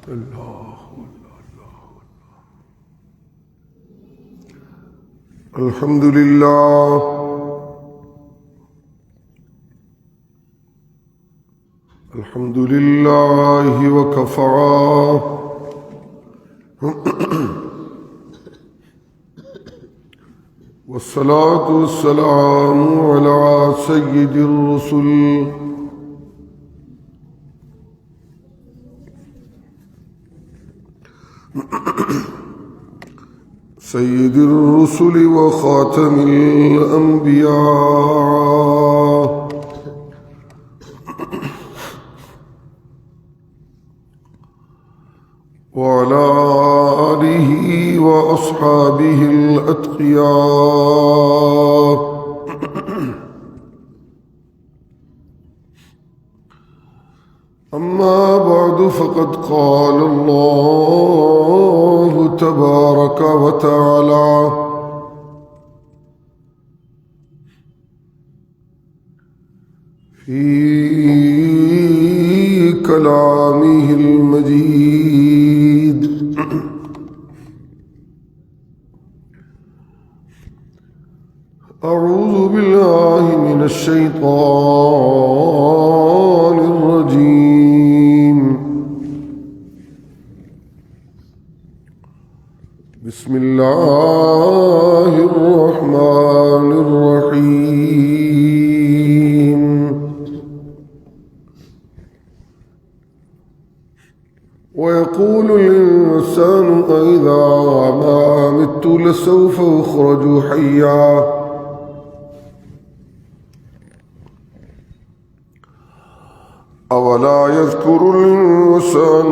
الله الحمد لله الحمد لله وكفى والصلاة والسلام على سيد الرسل سيد الرسل وخاتم الأنبياء وعلى آله وأصحابه الأتقياء أما بعد فقد قال الله تبارك وتعالى في كلامه المجيد أعوذ بالله من الشيطان الرجيم بسم الله الرحمن الرحيم ويقول الإنسان أإذا ما مت لسوف أخرج حيا أولا يذكر الإنسان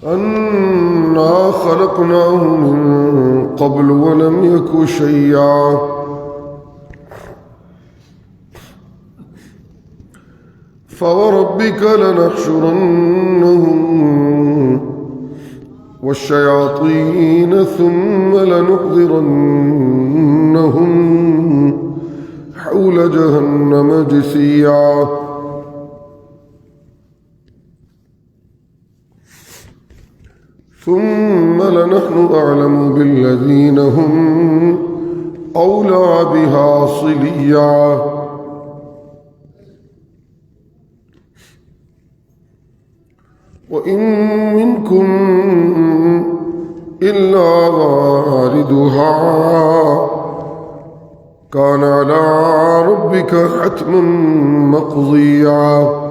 أنا خلقناه من قبل ولم يك شيئا فوربك لنحشرنهم والشياطين ثم لنحضرنهم حول جهنم جثيا ثم لنحن أعلم بالذين هم أولى بها صليا وإن منكم إلا واردها كان على ربك حتما مقضيا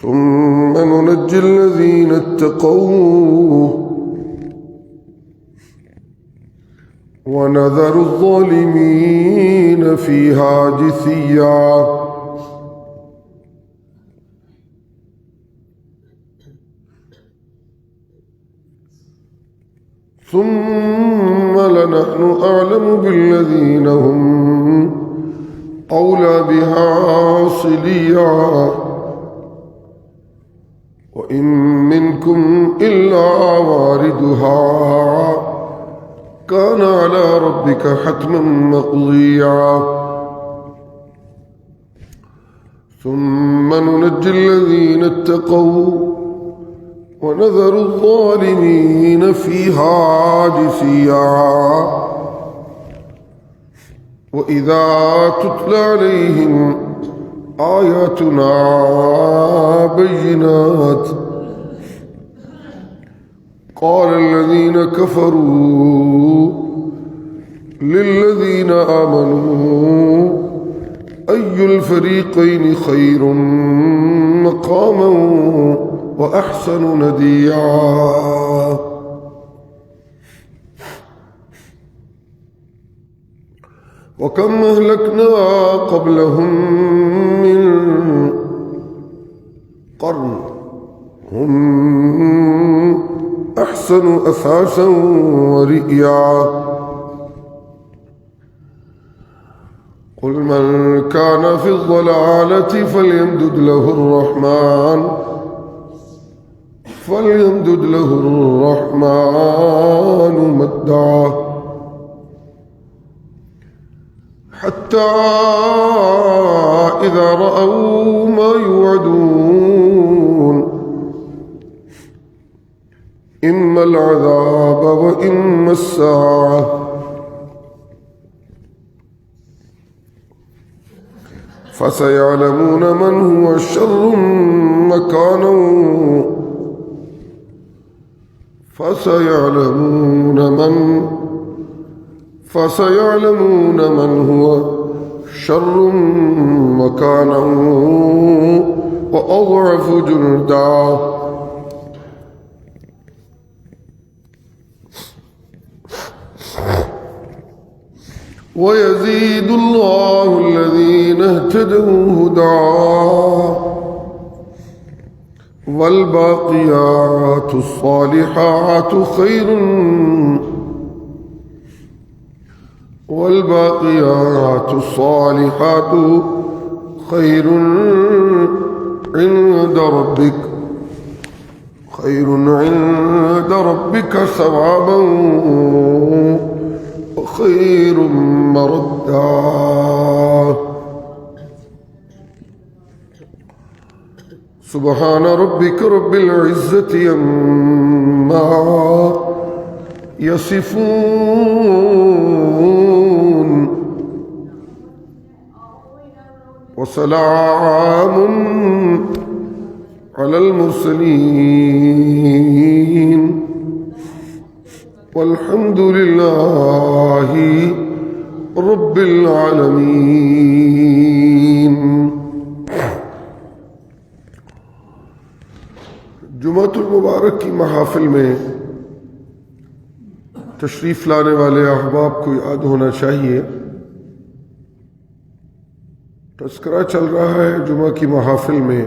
ثم ننجي الذين اتقوا ونذر الظالمين فيها جثيا ثم لنحن أعلم بالذين هم أولى بها صليا وإن منكم إلا واردها كان على ربك حتما مقضيا ثم ننجي الذين اتقوا ونذر الظالمين فيها جثيا وإذا تتلى عليهم آياتنا بينات قال الذين كفروا للذين آمنوا أي الفريقين خير مقاما وأحسن نديا وكم أهلكنا قبلهم من قرن هم أحسن أثاثا ورئيا قل من كان في الضلالة فليمدد له الرحمن مدا حتى إذا رأوا ما يوعدون إما العذاب وإما الساعة فسيعلمون من هو شر مكانا فسيعلمون من هو شر مكانا وأضعف جندا ويزيد الله الذين اهتدوا هدى والباقيات الصالحات خير عند ربك ثوابا وخير مردا سبحان ربك رب العزة عما يصفون وسلام على المرسلين والحمد لله رب العالمين. جمعۃ المبارک کی محافل میں تشریف لانے والے احباب کو یاد ہونا چاہیے، تذکرہ چل رہا ہے جمعہ کی محافل میں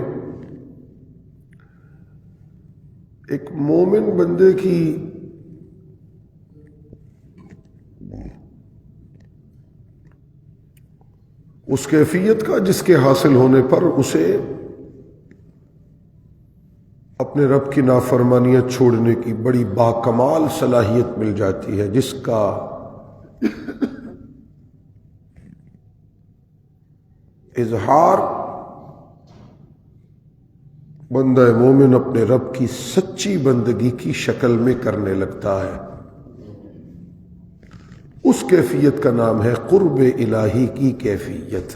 ایک مومن بندے کی اس کیفیت کا جس کے حاصل ہونے پر اسے اپنے رب کی نافرمانیت چھوڑنے کی بڑی باکمال صلاحیت مل جاتی ہے، جس کا اظہار بندہ مومن اپنے رب کی سچی بندگی کی شکل میں کرنے لگتا ہے. اس کیفیت کا نام ہے قرب الہی کی کیفیت.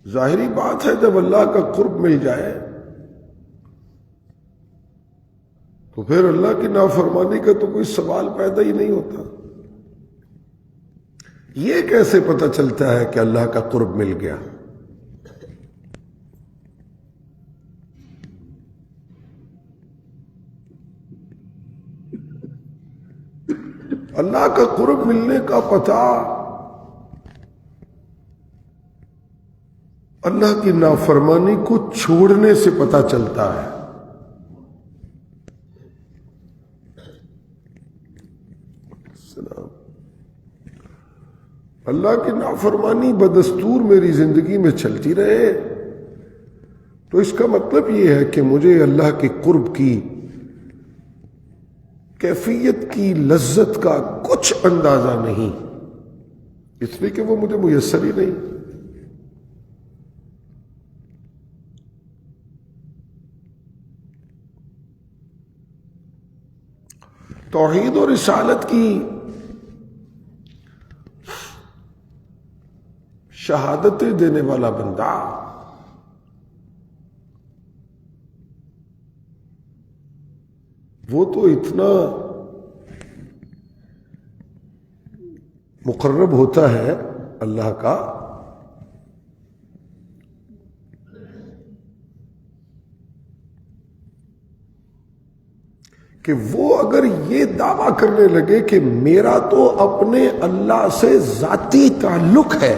ظاہری بات ہے جب اللہ کا قرب مل جائے تو پھر اللہ کی نافرمانی کا تو کوئی سوال پیدا ہی نہیں ہوتا. یہ کیسے پتہ چلتا ہے کہ اللہ کا قرب مل گیا؟ اللہ کا قرب ملنے کا پتہ اللہ کی نافرمانی کو چھوڑنے سے پتہ چلتا ہے. اللہ کی نافرمانی بدستور میری زندگی میں چلتی رہے تو اس کا مطلب یہ ہے کہ مجھے اللہ کے قرب کی کیفیت کی لذت کا کچھ اندازہ نہیں، اس لیے کہ وہ مجھے میسر ہی نہیں. توحید اور رسالت کی شہادتیں دینے والا بندہ وہ تو اتنا مقرب ہوتا ہے اللہ کا کہ وہ اگر یہ دعویٰ کرنے لگے کہ میرا تو اپنے اللہ سے ذاتی تعلق ہے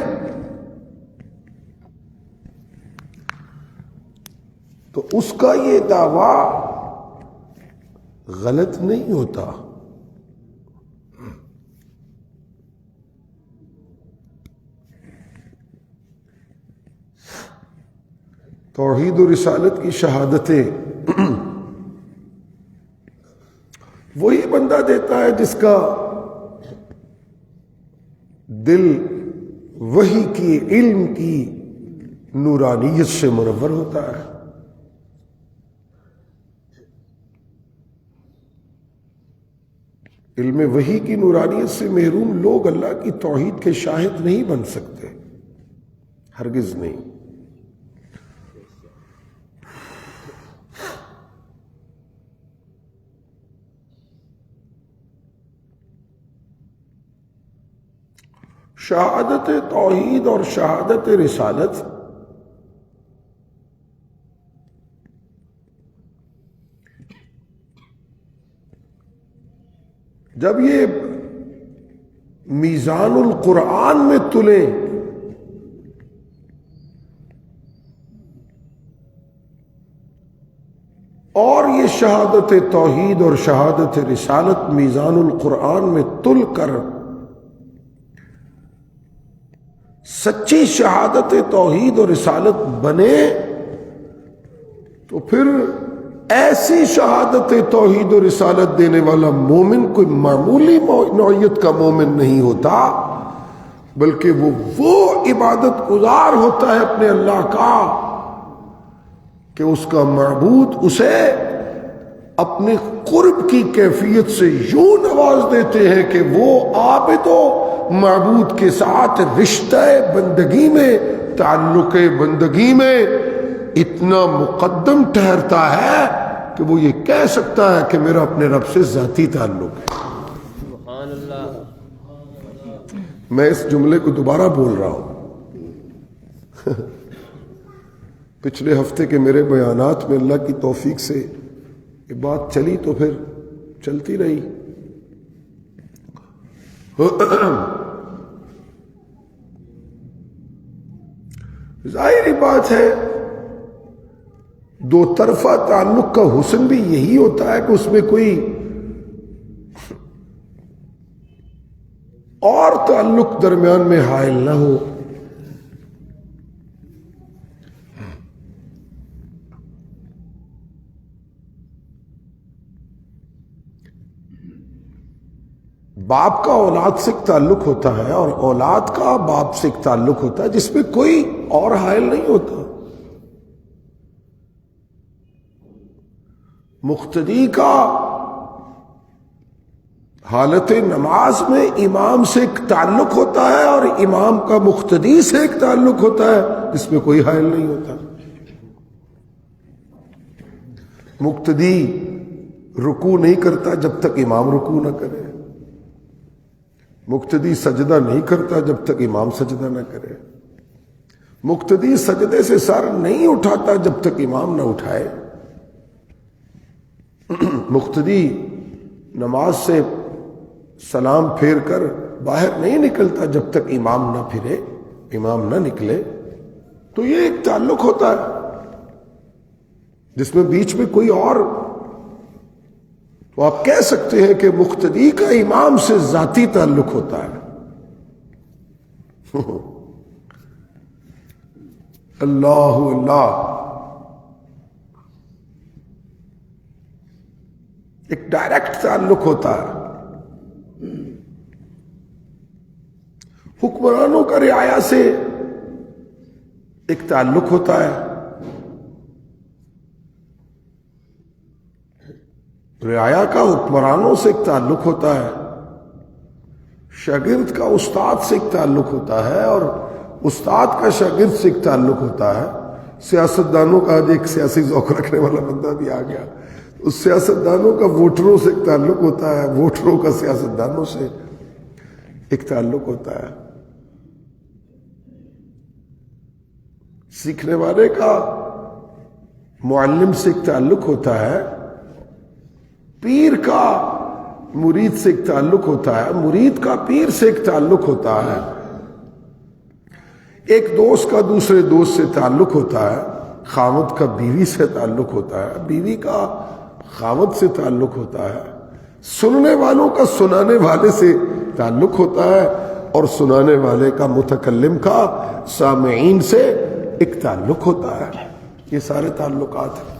تو اس کا یہ دعویٰ غلط نہیں ہوتا. توحید و رسالت کی شہادتیں وہی بندہ دیتا ہے جس کا دل وحی کی علم کی نورانیت سے منور ہوتا ہے. علم وحی کی نورانیت سے محروم لوگ اللہ کی توحید کے شاہد نہیں بن سکتے، ہرگز نہیں. شہادت توحید اور شہادت رسالت جب یہ میزان القرآن میں تلیں اور یہ شہادت توحید اور شہادت رسالت میزان القرآن میں تل کر سچی شہادت توحید اور رسالت بنے، تو پھر ایسی شہادت توحید و رسالت دینے والا مومن کوئی معمولی نوعیت کا مومن نہیں ہوتا، بلکہ وہ عبادت گزار ہوتا ہے اپنے اللہ کا کہ اس کا معبود اسے اپنے قرب کی کیفیت سے یوں نواز دیتے ہیں کہ وہ عابد و معبود کے ساتھ رشتہ بندگی میں، تعلق بندگی میں اتنا مقدم ٹھہرتا ہے کہ وہ یہ کہہ سکتا ہے کہ میرا اپنے رب سے ذاتی تعلق ہے. سبحان اللہ. میں اس جملے کو دوبارہ بول رہا ہوں. پچھلے ہفتے کے میرے بیانات میں اللہ کی توفیق سے یہ بات چلی تو پھر چلتی رہی. ظاہری بات ہے دو طرفہ تعلق کا حسن بھی یہی ہوتا ہے کہ اس میں کوئی اور تعلق درمیان میں حائل نہ ہو. باپ کا اولاد سے ایک تعلق ہوتا ہے اور اولاد کا باپ سے ایک تعلق ہوتا ہے جس میں کوئی اور حائل نہیں ہوتا. مقتدی کا حالت نماز میں امام سے ایک تعلق ہوتا ہے اور امام کا مقتدی سے ایک تعلق ہوتا ہے جس میں کوئی حائل نہیں ہوتا. مقتدی رکوع نہیں کرتا جب تک امام رکوع نہ کرے، مقتدی سجدہ نہیں کرتا جب تک امام سجدہ نہ کرے، مقتدی سجدے سے سر نہیں اٹھاتا جب تک امام نہ اٹھائے، مقتدی نماز سے سلام پھیر کر باہر نہیں نکلتا جب تک امام نہ پھرے، امام نہ نکلے. تو یہ ایک تعلق ہوتا ہے جس میں بیچ میں کوئی اور. تو آپ کہہ سکتے ہیں کہ مقتدی کا امام سے ذاتی تعلق ہوتا ہے. اللہ اللہ، ایک ڈائریکٹ تعلق ہوتا ہے. حکمرانوں کا رعایا سے ایک تعلق ہوتا ہے، رعایا کا حکمرانوں سے ایک تعلق ہوتا ہے، شاگرد کا استاد سے ایک تعلق ہوتا ہے اور استاد کا شاگرد سے ایک تعلق ہوتا ہے. سیاستدانوں کا آج ایک سیاسی ذوق رکھنے والا بندہ بھی آ گیا، اس سیاستدانوں کا ووٹروں سے ایک تعلق ہوتا ہے، ووٹروں کا سیاستدانوں سے ایک تعلق ہوتا ہے. سیکھنے والے کا معلم سے ایک تعلق ہوتا ہے، پیر کا مرید سے ایک تعلق ہوتا ہے، مرید کا پیر سے ایک تعلق ہوتا ہے، ایک دوست کا دوسرے دوست سے تعلق ہوتا ہے، خاوند کا بیوی سے تعلق ہوتا ہے، بیوی کا خاوند سے تعلق ہوتا ہے، سننے والوں کا سنانے والے سے تعلق ہوتا ہے اور سنانے والے کا متکلم کا سامعین سے ایک تعلق ہوتا ہے. یہ سارے تعلقات ہیں.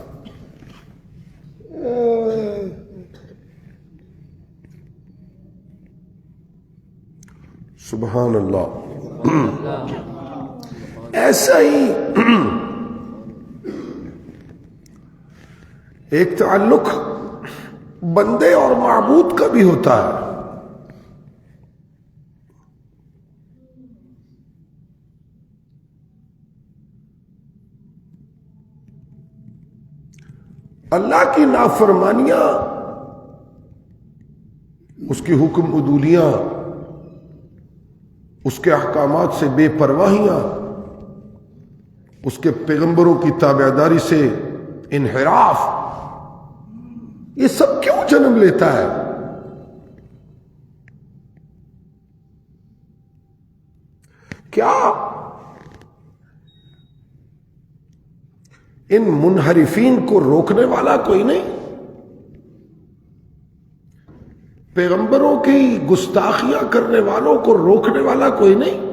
سبحان اللہ. ایسا ہی ایک تعلق بندے اور معبود کا بھی ہوتا ہے. اللہ کی نافرمانیاں، اس کی حکم عدولیاں، اس کے احکامات سے بے پرواہیاں، اس کے پیغمبروں کی تابعداری سے انحراف، یہ سب کیوں جنم لیتا ہے؟ کیا ان منحرفین کو روکنے والا کوئی نہیں؟ پیغمبروں کی گستاخیاں کرنے والوں کو روکنے والا کوئی نہیں؟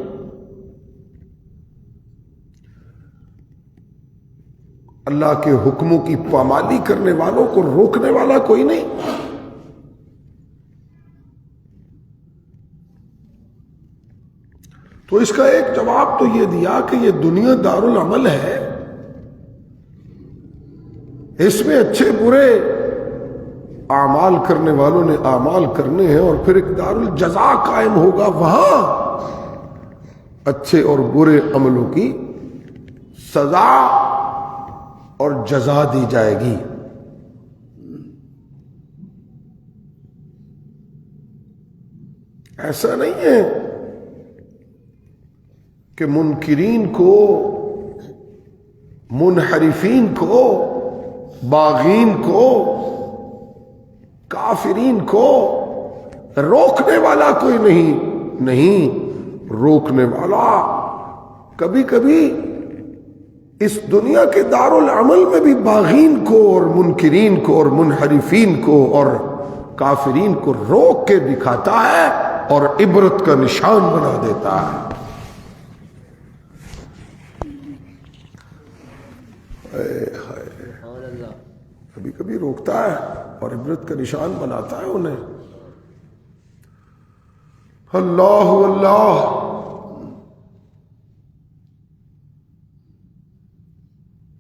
اللہ کے حکموں کی پامالی کرنے والوں کو روکنے والا کوئی نہیں؟ تو اس کا ایک جواب تو یہ دیا کہ یہ دنیا دارالعمل ہے، اس میں اچھے برے اعمال کرنے والوں نے اعمال کرنے ہیں، اور پھر ایک دارالجزا قائم ہوگا، وہاں اچھے اور برے عملوں کی سزا اور جزا دی جائے گی. ایسا نہیں ہے کہ منکرین کو، منحرفین کو، باغین کو، کافرین کو روکنے والا کوئی نہیں. روکنے والا کبھی کبھی اس دنیا کے دارالعمل میں بھی باغین کو اور منکرین کو اور منحرفین کو اور کافرین کو روک کے دکھاتا ہے اور عبرت کا نشان بنا دیتا ہے. کبھی کبھی روکتا ہے اور عبرت کا نشان بناتا ہے انہیں. اللہ اللہ.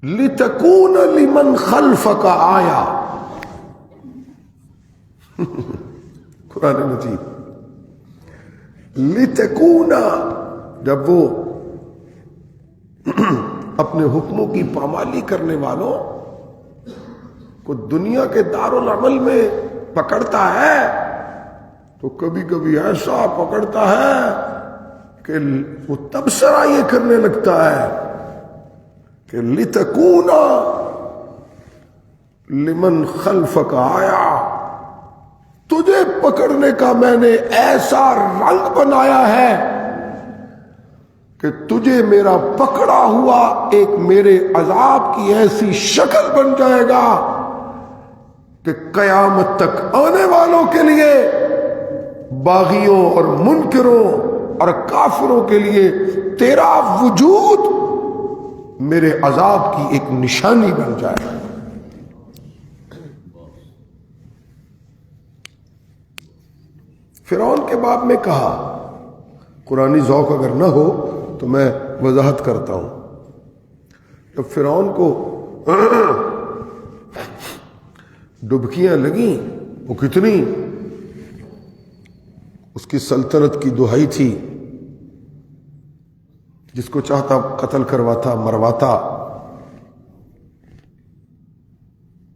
لِتَكُونَ لِمَنْ خَلْفَكَ آیا. قرآن مجید. لِتَكُونَ، جب وہ اپنے حکموں کی پامالی کرنے والوں کو دنیا کے دارالعمل میں پکڑتا ہے تو کبھی کبھی ایسا پکڑتا ہے کہ وہ تبصرہ یہ کرنے لگتا ہے کہ لِتَكُونَ لِمَنْ خَلْفَكَ آیا، تجھے پکڑنے کا میں نے ایسا رنگ بنایا ہے کہ تجھے میرا پکڑا ہوا ایک میرے عذاب کی ایسی شکل بن جائے گا کہ قیامت تک آنے والوں کے لیے، باغیوں اور منکروں اور کافروں کے لیے تیرا وجود میرے عذاب کی ایک نشانی بن جائے. فرعون کے باب میں کہا، قرآنی ذوق اگر نہ ہو تو میں وضاحت کرتا ہوں. جب فرعون کو ڈبکیاں لگیں، وہ کتنی اس کی سلطنت کی دہائی تھی، جس کو چاہتا قتل کرواتا، مرواتا،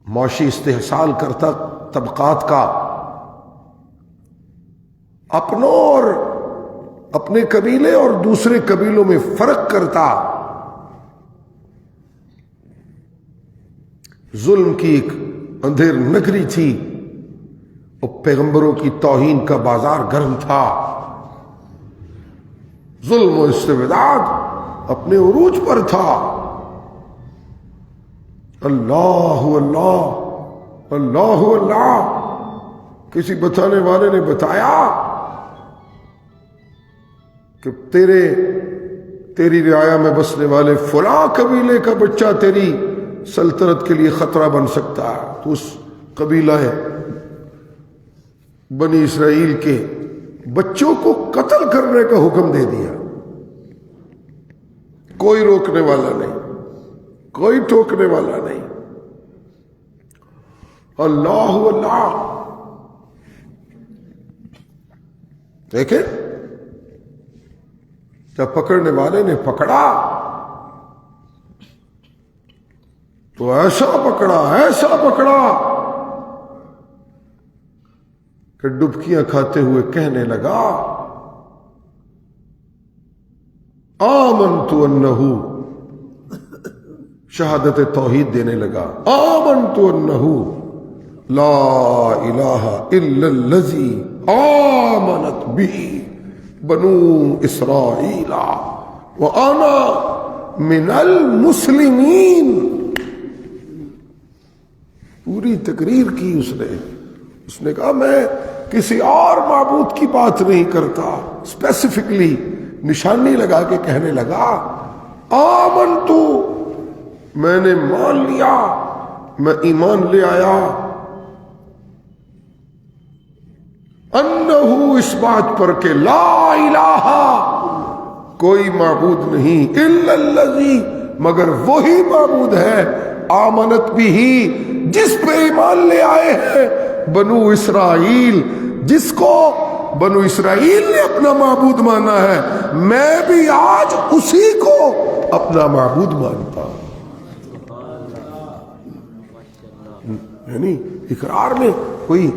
معاشی استحصال کرتا طبقات کا، اپنوں اور اپنے قبیلے اور دوسرے قبیلوں میں فرق کرتا، ظلم کی ایک اندھیر نگری تھی، اور پیغمبروں کی توہین کا بازار گرم تھا. ظلم و استبداد اپنے عروج پر تھا. اللہ اللہ اللہ اللہ. کسی بتانے والے نے بتایا کہ تیری رعایا میں بسنے والے فلاں قبیلے کا بچہ تیری سلطنت کے لیے خطرہ بن سکتا ہے، تو اس قبیلہ بنی اسرائیل کے بچوں کو قتل کرنے کا حکم دے دیا. کوئی روکنے والا نہیں، کوئی ٹوکنے والا نہیں. اللہ اللہ. دیکھیں جب پکڑنے والے نے پکڑا تو ایسا پکڑا کہ ڈبکیاں کھاتے ہوئے کہنے لگا آمنت انہو، شہادت توحید دینے لگا. آمنت انہو لا الہ الا الذی آمنت به بنو اسرائیل وانا من المسلمین. پوری تقریر کی اس نے کہا میں کسی اور معبود کی بات نہیں کرتا. اسپیسیفکلی نشانی لگا کے کہنے لگا آمنتو، میں نے مان لیا، میں ایمان لے آیا، انہو، اس بات پر کہ لا الہ، کوئی معبود نہیں، الا الذی، مگر وہی معبود ہے، آمنت بھی، جس پہ ایمان لے آئے ہیں بنو اسرائیل، جس کو بنو اسرائیل نے اپنا معبود مانا ہے. میں بھی آج اسی کو اپنا معبود مانتا ہوں. یعنی اقرار میں کوئی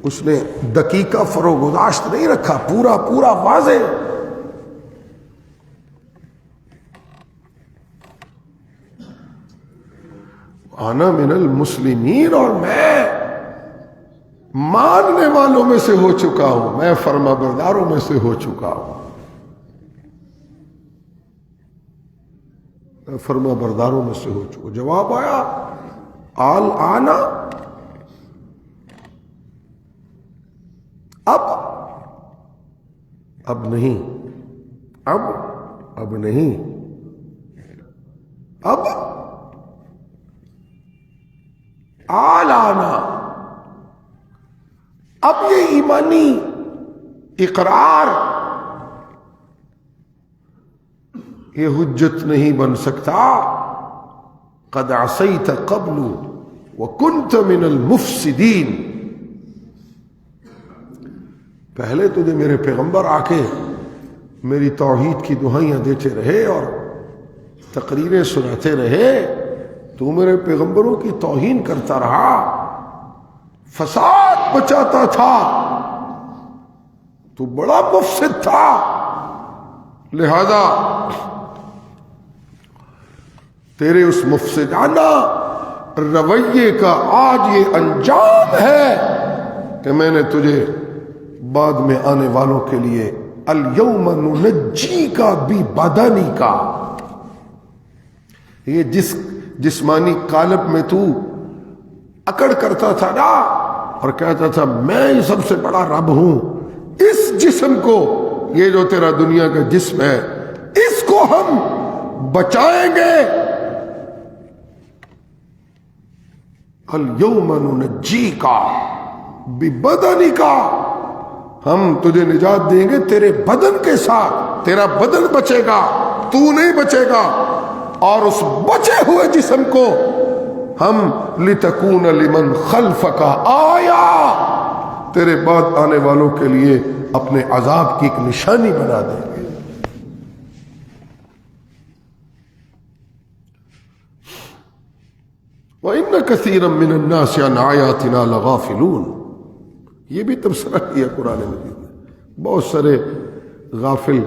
اس نے دقیقہ فروگزاشت نہیں رکھا، پورا واضح. انا من المسلمین، اور میں ماننے والوں میں سے ہو چکا ہوں، میں فرما برداروں میں سے ہو چکا ہوں، میں فرما برداروں میں سے ہو چکا. جواب آیا آل آنا، اب نہیں، اب نہیں، اب آل آنا. اب یہ ایمانی اقرار یہ حجت نہیں بن سکتا. قد عصیت قبل وکنت من المفسدین. پہلے تجھے میرے پیغمبر آ کے میری توحید کی دہائیاں دیتے رہے اور تقریریں سناتے رہے، تو میرے پیغمبروں کی توہین کرتا رہا، فساد بچاتا تھا، تو بڑا مفسد تھا. لہذا تیرے اس مفسدانہ رویے کا آج یہ انجام ہے کہ میں نے تجھے بعد میں آنے والوں کے لیے الیوم ننجی کا بھی بدنی کا، یہ جس جسمانی قالب میں تو اکڑ کرتا تھا نا اور کہتا تھا میں یہ سب سے بڑا رب ہوں، اس جسم کو، یہ جو تیرا دنیا کا جسم ہے، اس کو ہم بچائیں گے. الیوم ننجی کا ببدنی کا، ہم تجھے نجات دیں گے تیرے بدن کے ساتھ، تیرا بدن بچے گا، تو نہیں بچے گا. اور اس بچے ہوئے جسم کو ہم لتکون لمن خلفک آیا، تیرے بعد آنے والوں کے لیے اپنے عذاب کی ایک نشانی بنا دیں گے. وَإِنَّ كَثِيرًا مِّنَ النَّاسِ عَنْ آيَاتِنَا لَغَافِلُونَ. یہ بھی تبصرہ کیا قرآن مجید میں. بہت سارے غافل،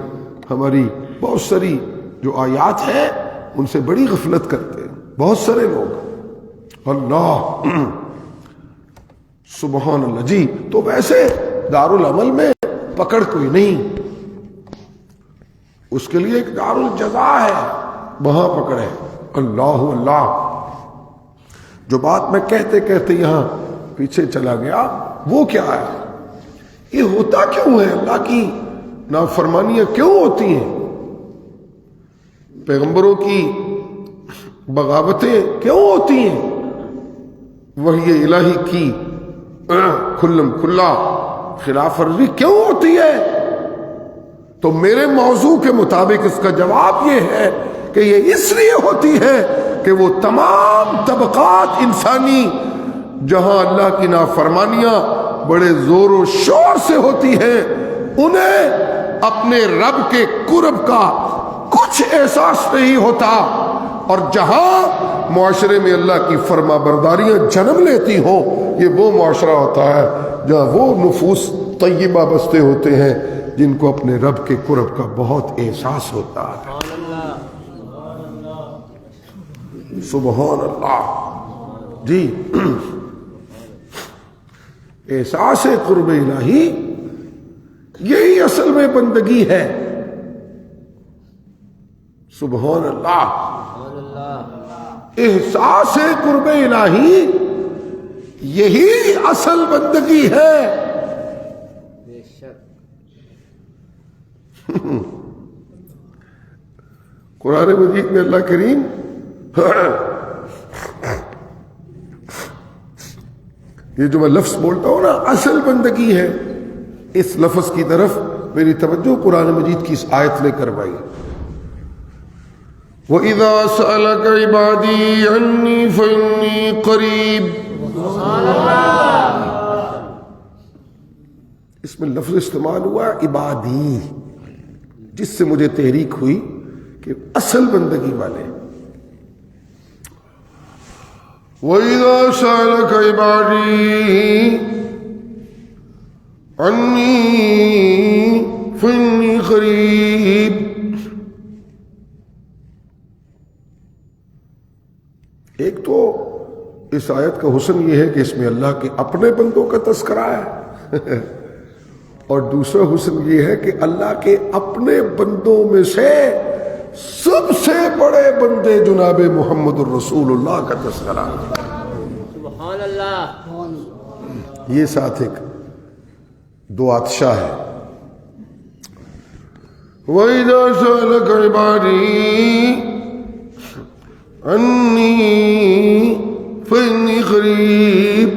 ہماری بہت ساری جو آیات ہیں ان سے بڑی غفلت کرتے ہیں بہت سارے لوگ. اللہ سبحان اللہ. جی تو ویسے دارالعمل میں پکڑ کوئی نہیں، اس کے لیے ایک دارالجزا ہے، وہاں پکڑ ہے. اللہ اللہ. جو بات میں کہتے کہتے یہاں پیچھے چلا گیا وہ کیا ہے؟ یہ ہوتا کیوں ہے؟ اللہ کی نافرمانیاں کیوں ہوتی ہیں؟ پیغمبروں کی بغاوتیں کیوں ہوتی ہیں؟ وحی الہی کی کھلم کھلا خلاف ورزی کیوں ہوتی ہے؟ تو میرے موضوع کے مطابق اس کا جواب یہ ہے کہ یہ اس لیے ہوتی ہے کہ وہ تمام طبقات انسانی جہاں اللہ کی نافرمانیاں بڑے زور و شور سے ہوتی ہیں، انہیں اپنے رب کے قرب کا کچھ احساس نہیں ہوتا، اور جہاں معاشرے میں اللہ کی فرما برداریاں جنم لیتی ہوں، یہ وہ معاشرہ ہوتا ہے جہاں وہ نفوس طیبہ بستے ہوتے ہیں جن کو اپنے رب کے قرب کا بہت احساس ہوتا ہے۔ سبحان اللہ جی، احساس قرب الہی یہی اصل میں بندگی ہے۔ سبحان اللہ، احساس قرب الہی یہی اصل بندگی ہے۔ بے شک قرآن مجید میں اللہ کریم یہ جو میں لفظ بولتا ہوں نا اصل بندگی ہے، اس لفظ کی طرف میری توجہ قرآن مجید کی اس آیت نے کروائی۔ وَإِذَا سَأَلَكَ عِبَادِي عَنِّي فَإِنِّي قَرِيب، اس میں لفظ استعمال ہوا عبادی، جس سے مجھے تحریک ہوئی کہ اصل بندگی والے۔ وَإِذَا سَأَلَكَ عِبَادِي عَنِّي فَإِنِّي قَرِيب، ایک تو اس آیت کا حسن یہ ہے کہ اس میں اللہ کے اپنے بندوں کا تذکرہ ہے، اور دوسرا حسن یہ ہے کہ اللہ کے اپنے بندوں میں سے سب سے بڑے بندے جناب محمد الرسول اللہ کا تذکرہ ہے۔ سبحان اللہ، یہ ساتھ ایک دو آتشا ہے۔ وَإِذَا سَأَلَكَ عِبَادِي عَنِّي فَإِنِّي قَرِيب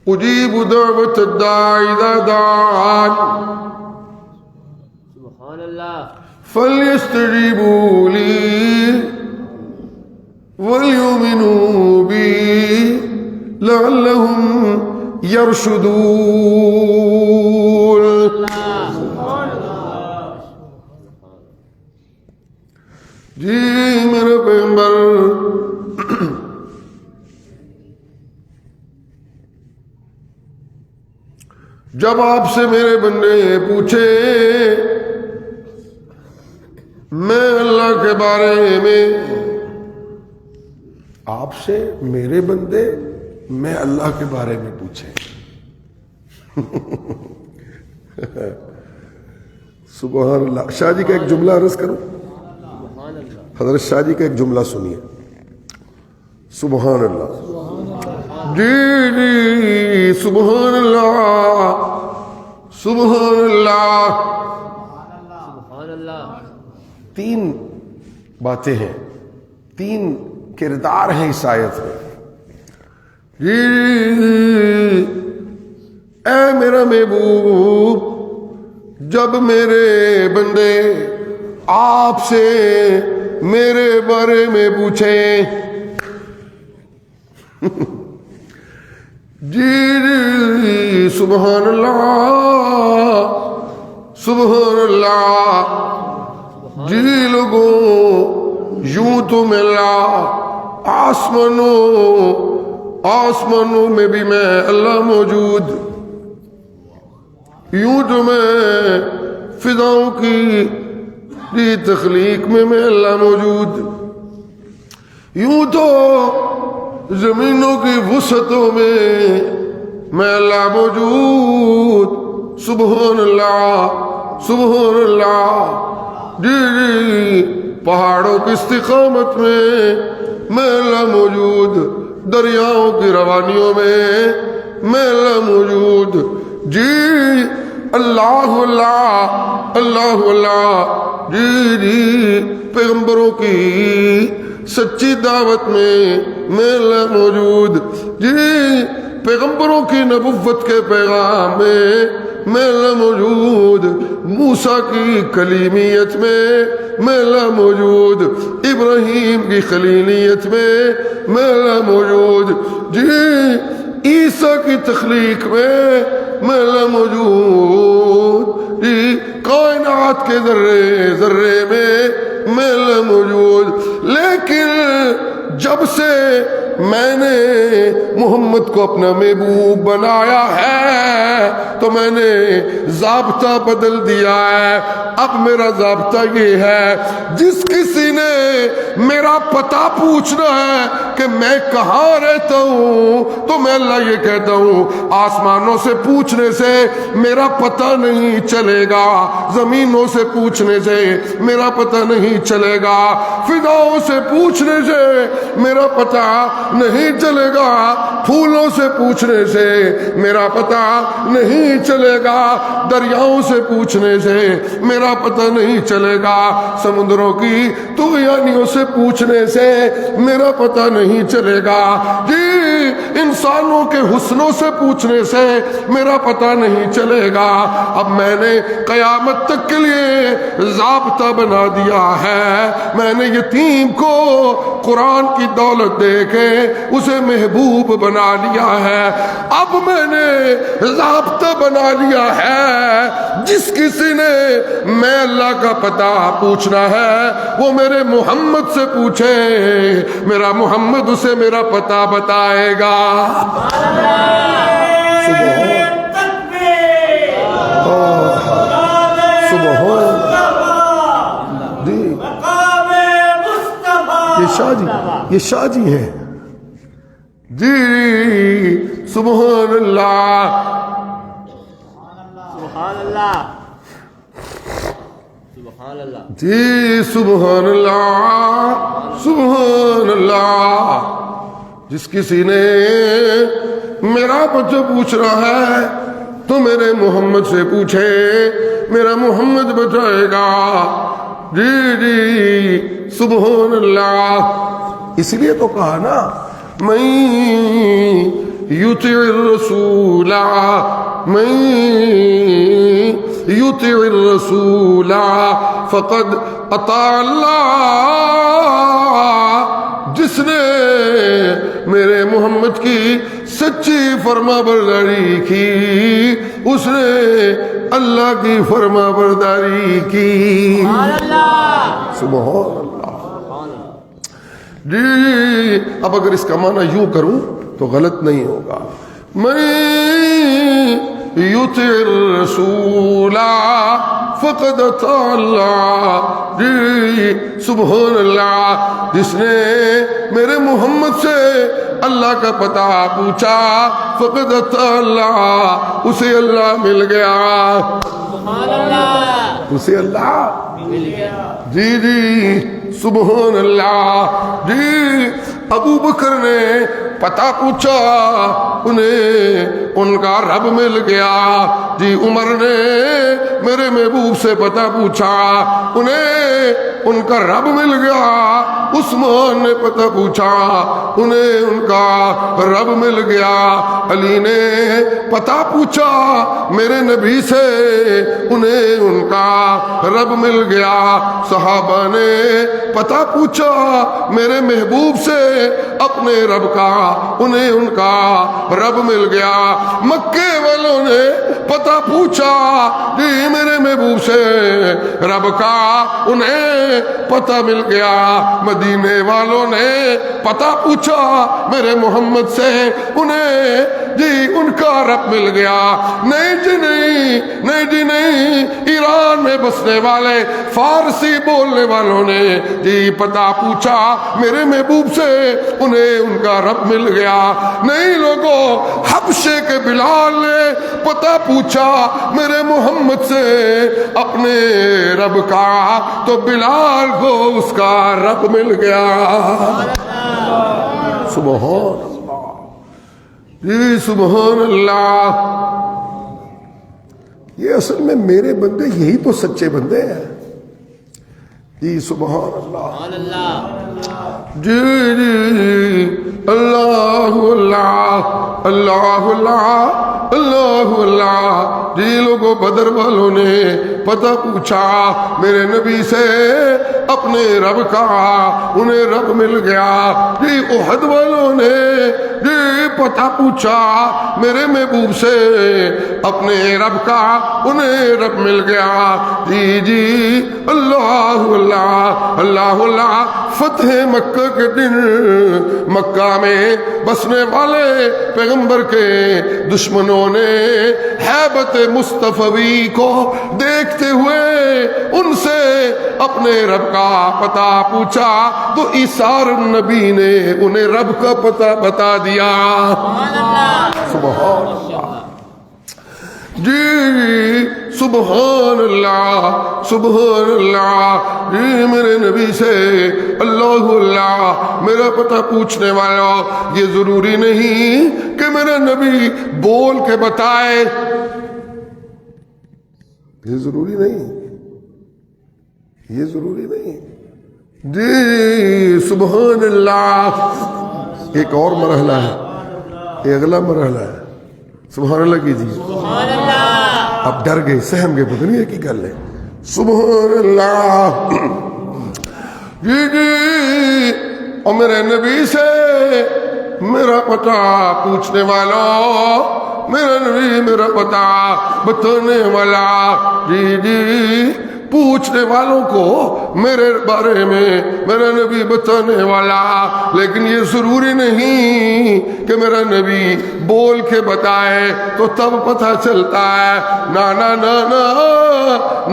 أُجِيبُ دَعْوَةَ الدَّاعِ إِذَا دَعَانِ سبحان اللہ، فَلْيَسْتَجِيبُوا لِي وَلْيُؤْمِنُوا بِي لَعَلَّهُمْ يَرْشُدُونَ۔ جی میرے پیغمبر، جب آپ سے میرے بندے پوچھے میں اللہ کے بارے میں، آپ سے میرے بندے میں اللہ کے بارے میں پوچھے، سبحان اللہ۔ شاہ جی کا ایک جملہ عرض کروں، سبحان اللہ، حضرت شاہ جی کا ایک جملہ سنیے، سبحان اللہ جی جی، سبحان اللہ سبحان اللہ۔ سبحان اللہ، تین باتیں ہیں، تین کردار ہیں اس آیت میں۔ جی اے میرا محبوب، جب میرے بندے آپ سے میرے بارے میں پوچھیں، جی سبحان اللہ سبحان اللہ، جی لوگوں یوں تو ملا آسمانوں میں بھی میں اللہ موجود، یوں تو میں فضاؤں کی تخلیق میں اللہ موجود، یوں تو زمینوں کی وسعتوں میں اللہ موجود، سبحان اللہ سبحان اللہ، جی جی پہاڑوں کی استقامت میں اللہ موجود، دریاؤں کی روانیوں میں اللہ موجود، جی اللہ اللہ اللہ اللہ، جی پیغمبروں کی سچی دعوت میں میں موجود، جی پیغمبروں کی نبوت کے پیغام میں موجود، موسیٰ کی کلیمیت میں موجود، ابراہیم کی خلیلیت میں موجود، جی عیسیٰ کی تخلیق میں موجود، جی کائنات کے ذرے ذرے میں موجود۔ لیکن جب سے میں نے محمد کو اپنا محبوب بنایا ہے تو میں نے ضابطہ بدل دیا ہے۔ اب میرا ضابطہ یہ ہے، جس کسی نے میرا پتہ پوچھنا ہے کہ میں کہاں رہتا ہوں تو میں اللہ یہ کہتا ہوں، آسمانوں سے پوچھنے سے میرا پتہ نہیں چلے گا، زمینوں سے پوچھنے سے میرا پتہ نہیں چلے گا، فضاؤں سے پوچھنے سے میرا پتہ نہیں چلے گا، پھولوں سے پوچھنے سے میرا پتہ نہیں چلے گا، دریاؤں سے پوچھنے سے میرا پتہ نہیں چلے گا، سمندروں کی طغیانیوں سے پوچھنے سے میرا پتہ نہیں چلے گا، جی انسانوں کے حسنوں سے پوچھنے سے میرا پتہ نہیں چلے گا۔ اب میں نے قیامت تک کے لیے ضابطہ بنا دیا ہے، میں نے یتیم کو قرآن کی دولت دے کے اسے محبوب بنا لیا ہے۔ اب میں نے ضابطہ بنا لیا ہے، جس کسی نے میں اللہ کا پتہ پوچھنا ہے وہ میرے محمد سے پوچھے، میرا محمد اسے میرا پتہ بتائے گا۔ یہ شاہ جی ہیں، جی سبحان اللہ سبحان اللہ سبحان اللہ، جی سبحان اللہ سبحان اللہ۔ جس کسی نے میرا بچہ پوچھنا ہے تو میرے محمد سے پوچھے، میرا محمد بتائے گا، جی جی سبحان اللہ۔ اس لیے تو کہا نا، میں یطیع الرسول من یطیع الرسول فقد اطاع اللہ، جس نے میرے محمد کی سچی فرما برداری کی اس نے اللہ کی فرما برداری کی۔ سبحان اللہ۔ جی اب اگر اس کا معنی یوں کروں تو غلط نہیں ہوگا، میں یطیع الرسول فقد اطاع اللہ، جی سبحان اللہ۔ جس نے میرے محمد سے اللہ کا پتہ پوچھا فقد اطاع اللہ، اسے اللہ مل گیا، سبحان اللہ، اسے اللہ مل گیا۔ جی جی سبحان اللہ۔ جی ابو بکر نے پتہ پوچھا، انہیں ان کا رب مل گیا۔ جی عمر نے میرے محبوب سے پتہ پوچھا، انہیں ان کا رب مل گیا۔ عثمان نے پتہ پوچھا، انہیں ان کا رب مل گیا۔ علی نے پتہ پوچھا میرے نبی سے، انہیں ان کا رب مل گیا۔ صحابہ نے پتہ پوچھا میرے محبوب سے اپنے رب کا، انہیں ان کا رب مل گیا۔ مکے والوں نے پتہ پوچھا جی میرے محبوب سے رب کا، انہیں پتہ مل گیا۔ مدینے والوں نے پتہ پوچھا میرے محمد سے، انہیں جی ان کا رب مل گیا۔ نہیں جی نہیں، نہیں جی نہیں، ایران میں بسنے والے فارسی بولنے والوں نے جی پتہ پوچھا میرے محبوب سے، انہیں ان کا رب مل گیا۔ نہیں لوگوں، حبشے کے بلال نے پتہ پوچھا میرے محمد سے اپنے رب کا، تو بلال کو اس کا رب مل گیا۔ سبحان اللہ، جی سبحان اللہ۔ یہ اصل میں میرے بندے یہی تو سچے بندے ہیں جی. سبحان اللہ. سبحان اللہ. جی جی اللہ اللہ اللہ اللہ اللہ اللہ. جی لوگوں بدر والوں نے پتہ پوچھا میرے نبی سے اپنے رب کا, انہیں رب مل گیا. جی احد والوں نے جی پتہ پوچھا میرے محبوب سے اپنے رب کا, انہیں رب مل گیا. جی جی اللہ اللہ اللہ اللہ. فتح مکہ کے دن مکہ میں بسنے والے پیغمبر کے دشمنوں نے ہیبت مصطفی کو دیکھتے ہوئے ان سے اپنے رب کا پتہ پوچھا تو عیسیٰ نبی نے انہیں رب کا پتہ بتا دیا. سبحان اللہ. جی سبحان اللہ سبحان اللہ. جی میرے نبی سے اللہ اللہ میرا پتہ پوچھنے والا, یہ ضروری نہیں کہ میرا نبی بول کے بتائے, یہ ضروری نہیں, یہ ضروری نہیں. جی سبحان اللہ. ایک اور مرحلہ ہے, یہ اگلا مرحلہ ہے. سبحان اللہ کیجیے. سبحان اللہ. اب ڈر گئے, سہم گئے, پتہ نہیں ہے کی گل ہے. سبحان اللہ. جی جی اور میرے نبی سے میرا پتہ پوچھنے والا, میرا نبی میرا پتہ بتانے والا. جی جی پوچھنے والوں کو میرے بارے میں میرا نبی بتانے والا. لیکن یہ ضروری نہیں کہ میرا نبی بول کے بتائے تو تب پتہ چلتا ہے. نا نا نا نا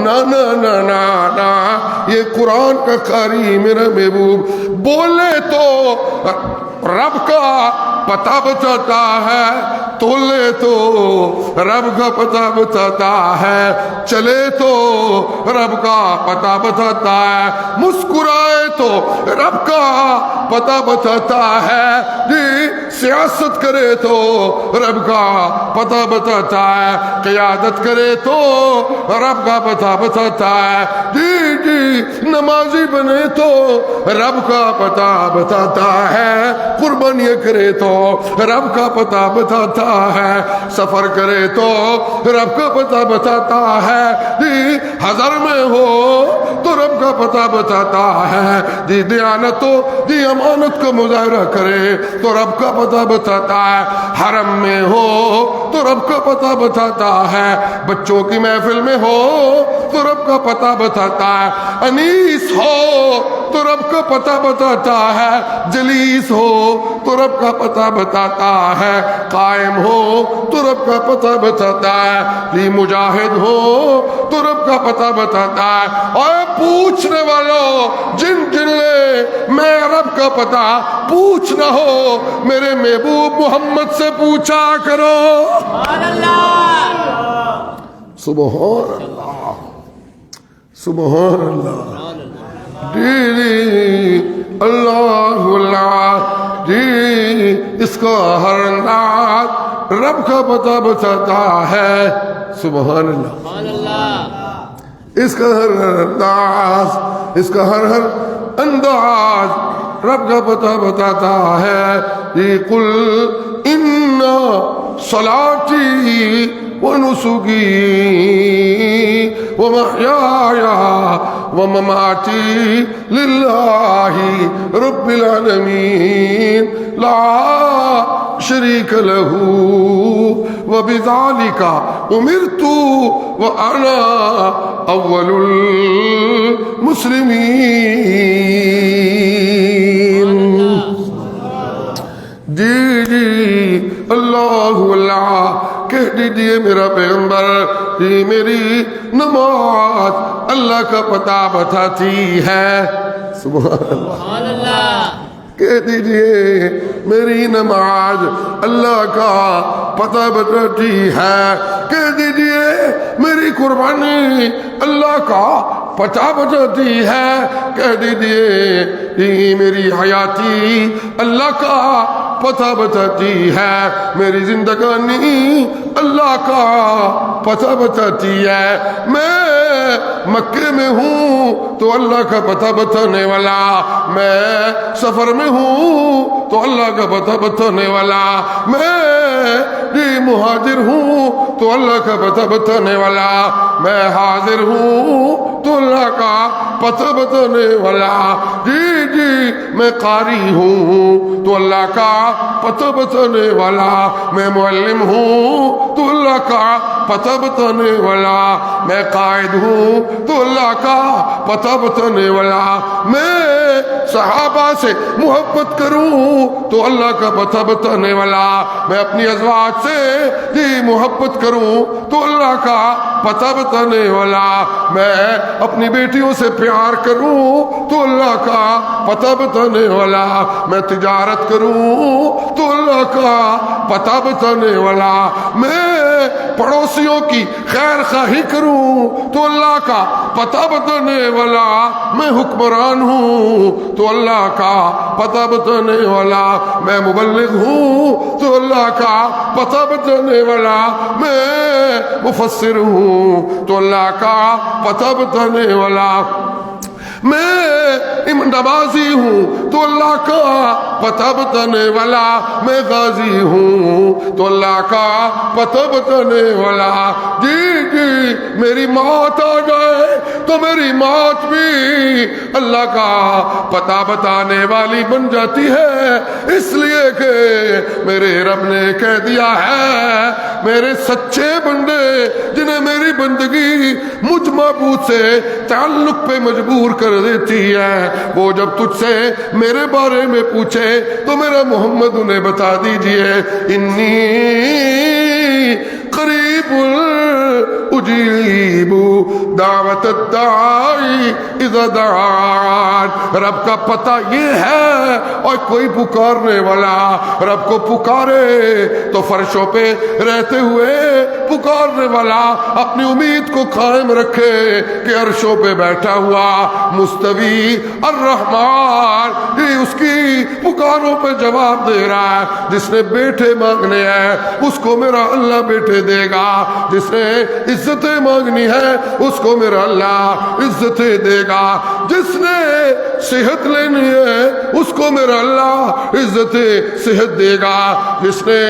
نا نا نا نا نا. یہ قرآن کا قاری میرا محبوب بولے تو رب کا پتہ بتاتا ہے, تولے تو رب کا پتہ بتاتا ہے, چلے تو رب کا پتہ بتاتا ہے, مسکرائے تو رب کا پتہ بتاتا ہے. جی سیاست کرے تو رب کا پتہ بتاتا ہے, قیادت کرے تو رب کا پتہ بتاتا ہے. جی جی نمازی بنے تو رب کا پتہ بتاتا ہے, قربانیاں کرے تو رب کا پتہ بتاتا ہے, سفر کرے تو رب کا پتہ بتاتا ہے. جی حضر میں ہو تو رب کا پتہ بتاتا ہے. جی دیانت ہو, جی امانت کا مظاہرہ کرے تو رب کا پتہ بتاتا ہے. حرم میں ہو تو رب کا پتہ بتاتا ہے, بچوں کی محفل میں ہو تو رب کا پتہ بتاتا ہے, انیس ہو تو رب کا پتہ بتاتا ہے, جلیس ہو تو رب کا پتہ بتاتا ہے, قائم ہو تو رب کا پتہ بتاتا ہے, جی مجاہد ہو تو رب کا پتہ بتاتا ہے. اور پوچھنے والوں جن جن نے میں رب کا پتہ پوچھنا ہو میرے محبوب محمد سے پوچھا کرو. سبحان اللہ. سبحان اللہ سبحان اللہ. جی جی اللہ اللہ. جی اس کا ہر انداز رب کا پتہ بتاتا ہے. سبحان اللہ. سبحان اللہ. اس کا ہر انداز, اس کا ہر انداز رب کا پتہ بتاتا ہے. جی قل ان صلاتی ونسکی ومحیاي ومماتي لله رب العالمين لا شريك له وبذلك أمرت وأنا أول المسلمين. جی جی اللہ اللہ. کہہ دیجئے میرا پیغمبر, جی میری نماز اللہ کا پتہ بتاتی ہے. سبحان اللہ. سبحان اللہ. کہہ دیجئے میری نماز اللہ کا پتہ بتاتی ہے. کہہ دیجئے میری قربانی اللہ کا پتہ بتاتی ہے. کہہ دیجئے میری حیاتی اللہ کا پتہ بتاتی ہے، میری زندگانی اللہ کا پتہ بتاتی ہے۔ میں مکے میں ہوں تو اللہ کا پتہ بتانے والا، میں سفر میں ہوں تو اللہ کا پتہ بتانے والا، میں مہاجر ہوں تو اللہ کا پتہ بتانے والا، میں حاضر ہوں تو اللہ کا پتہ بتانے والا، میں قاری ہوں تو اللہ کا پتہ بتانے والا، میں معلم ہوں تو اللہ کا پتہ بتانے والا، میں قائد ہوں تو اللہ کا پتہ بتانے والا، میں صحابہ سے محبت کروں تو اللہ کا پتہ بتانے والا، میں اپنی ازواج سے محبت کروں تو اللہ کا پتہ بتانے والا، میں اپنی بیٹیوں سے پیار کروں تو اللہ کا پتہ بتانے والا، میں تجارت کروں تو اللہ کا پتہ بتانے والا، میں پڑوسیوں کی خیر خواہی کروں تو اللہ کا پتہ بتانے والا، میں حکمران ہوں تو اللہ کا پتہ بتانے والا، میں مبلغ ہوں تو اللہ کا پتہ بتانے والا، میں مفسر ہوں تو اللہ کا پتہ بتانے والا، میں نمازی ہوں تو اللہ کا پتہ بتانے والا، میں غازی ہوں تو اللہ کا پتہ بتانے والا، میری موت آ جائے تو میری موت بھی اللہ کا پتہ بتانے والی بن جاتی ہے، اس لیے کہ میرے رب نے کہہ دیا ہے میرے سچے بندے جنہیں میری بندگی مجھ معبود سے تعلق پہ مجبور کر دیتی ہے، وہ جب تجھ سے میرے بارے میں پوچھے تو میرا محمد انہیں بتا دیجئے، انی قریب اجیب دعوت الداعی اذا دعان، رب کا پتہ یہ ہے، اور کوئی پکارنے والا رب کو پکارے تو فرشوں پہ رہتے ہوئے پکارنے والا اپنی امید کو قائم رکھے کہ عرشوں پہ بیٹھا ہوا مستوی الرحمن اس کی پکاروں پہ جواب دے رہا ہے، جس نے بیٹے مانگنے ہیں اس کو میرا اللہ بیٹے دے گا، جس نے عزتیں مانگنی ہے اس کو میرا اللہ عزتیں دے گا، جس نے صحت لینی ہے اس کو میرا اللہ عزت صحت دے گا، جس نے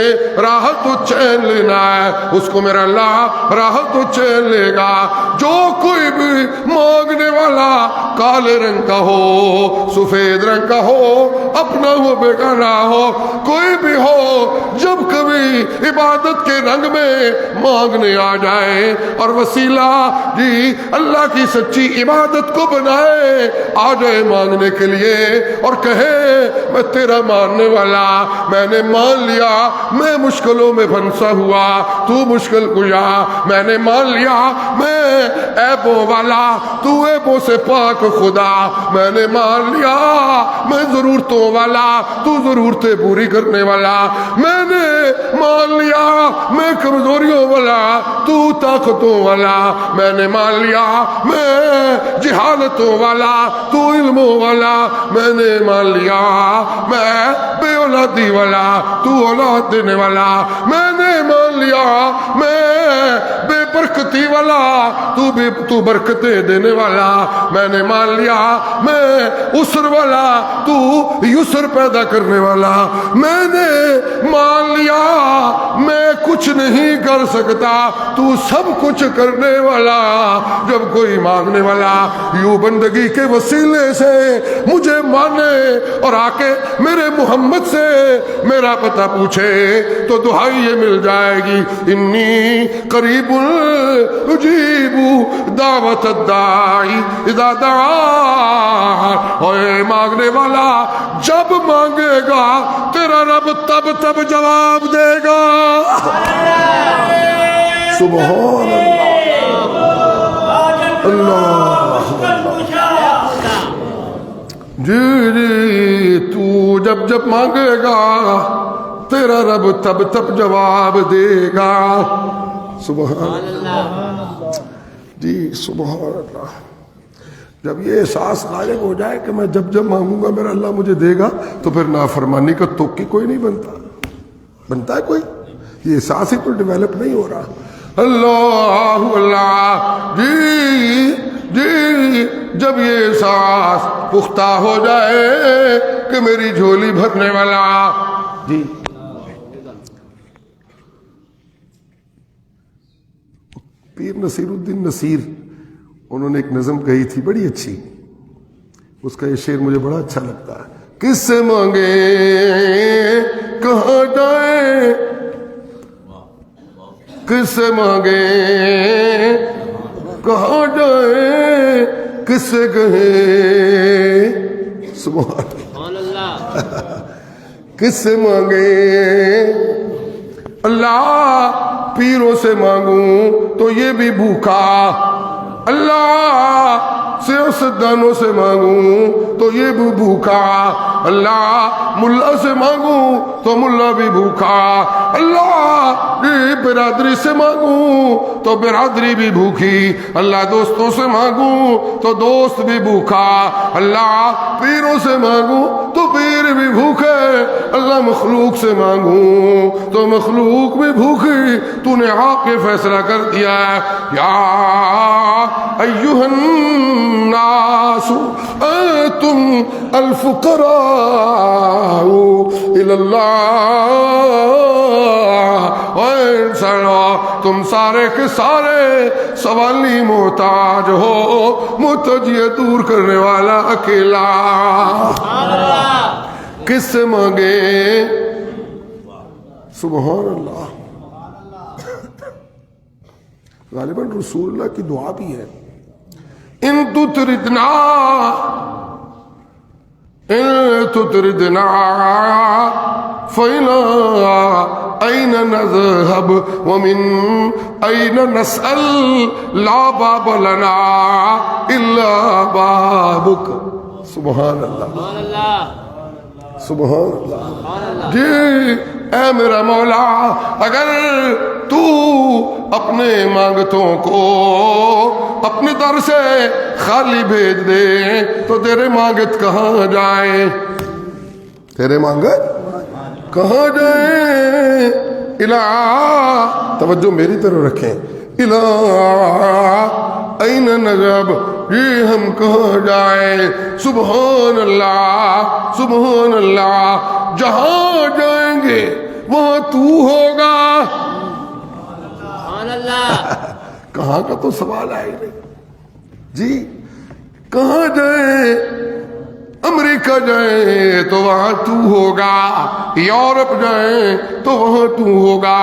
راحت و چین لینا ہے اس کو میرا اللہ راحت و چین لے گا، جو کوئی بھی مانگنے والا کالے رنگ کا ہو سفید رنگ کا ہو اپنا ہو بیگانہ ہو کوئی بھی ہو، جب کبھی عبادت کے رنگ میں مانگنے آ جائے اور وسیلہ اللہ کی سچی عبادت کو بنائے، آ جائے مانگنے کے لیے اور کہے میں تیرا ماننے والا، میں نے مان لیا میں مشکلوں میں پھنسا ہوا تو مشکل کشا، میں نے مان لیا میں عیبوں والا تو عیبوں سے پاک خدا، میں نے مان لیا میں ضرورتوں والا تو ضرورتیں پوری کرنے والا، میں نے مان لیا میں کمزوریوں والا تو طاقتوں والا، میں نے مان لیا میں جہالتوں والا تو علموں والا، میں نے مان لیا میں بے اولادی والا تو اولاد دینے والا، میں نے مان لیا میں بے برکتی والا تو برکتیں دینے والا، میں نے مان لیا میں عسر والا تو یسر پیدا کرنے والا، میں نے مان لیا میں کچھ نہیں کر سکتا تو سب کچھ کرنے والا، جب کوئی مانگنے والا یوں بندگی کے وسیلے سے مجھے مانے اور آ کے میرے محمد سے میرا پتہ پوچھے تو دعائی یہ مل جائے گی، انی قریب اجیب دعوت الداعی اذا دعان، اور مانگنے والا جب مانگے گا تیرا رب تب جواب دے گا، سبحان اللہ جی تو جب مانگے گا تیرا رب تب جواب دے گا، سبحان اللہ جی سبحان اللہ جب یہ احساس غالب ہو جائے کہ میں جب جب مانگوں گا میرا اللہ مجھے دے گا، تو پھر نافرمانی کا توقی کوئی نہیں بنتا ہے کوئی. یہ احساس ہی تو ڈیولپ نہیں ہو رہا. اللہ اللہ جی جب یہ احساس پختہ ہو جائے کہ میری جھولی بھرنے والا جی. پیر نصیر الدین نصیر انہوں نے ایک نظم کہی تھی بڑی اچھی، اس کا یہ شعر مجھے بڑا اچھا لگتا ہے. کس سے مانگے کہاں جائیں، کس سے مانگے کہاں جائیں، کس سے کہیں سبحان اللہ. کس سے مانگے اللہ، پیروں سے مانگوں تو یہ بھی بھوکا، اللہ سیاستدانوں سے مانگوں تو یہ بھی بھوکا، اللہ ملا سے مانگوں تو ملا بھی بھوکا، اللہ برادری سے مانگوں تو برادری بھی بھوکی، اللہ دوستوں سے مانگوں تو دوست بھی بھوکا، اللہ پیروں سے مانگوں تو پیر بھی بھوکے، اللہ مخلوق سے مانگوں تو مخلوق بھی بھوکی. تو نے حق کے فیصلہ کر دیا ہے. یا ایھا الناس انتم الفقراء الی اللہ، تم سارے کے سارے سوالی محتاج ہو، محتاج یہ دور کرنے والا اکیلا. کس سے مانگے سبحان اللہ. غالباً رسول اللہ کی دعا بھی ہے. ان تطردنا فإنا أين نذهب ومن أين نسأل لا باب لنا إلا بابك. سبحان اللہ سبحان اللہ. جی اے میرا مولا، اگر تو اپنے مانگتوں کو اپنے در سے خالی بھیج دے تو تیرے مانگت کہاں جائیں، تیرے مانگت کہاں جائیں. الہ، توجہ میری طرف رکھیں. الہ این نذهب، یہ ہم کہاں جائیں. سبحان اللہ سبحان اللہ. جہاں جائیں گے وہاں تو ہوگا. سبحان اللہ. کہاں کا تو سوال ہے ہی نہیں جی. کہاں جائیں، امریکہ جائیں تو وہاں تو ہوگا، یورپ جائیں تو وہاں تو ہوگا،